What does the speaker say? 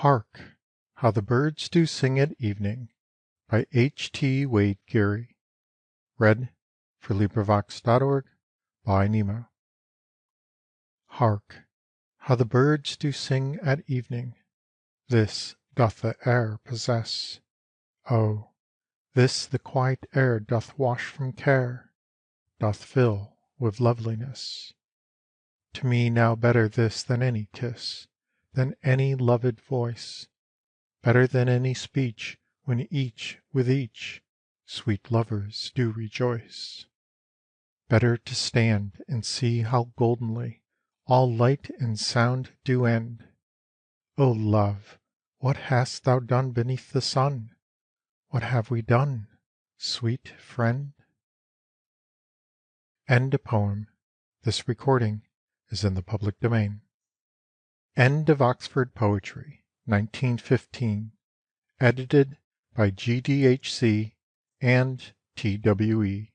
Hark, how the birds do sing at evening, by H.T. Wade-Gery. read.for.LibriVox.org. Hark, how the birds do sing at evening, this doth the air possess. Oh, this the quiet air doth wash from care, doth fill with loveliness. To me now better this than any kiss, than any loved voice, better than any speech when each with each sweet lovers do rejoice. Better to stand and see how goldenly all light and sound do end. O love, what hast thou done beneath the sun? What have we done, sweet friend? End a poem. This recording is in the public domain. End of Oxford Poetry, 1915. Edited by GDHC and TWE.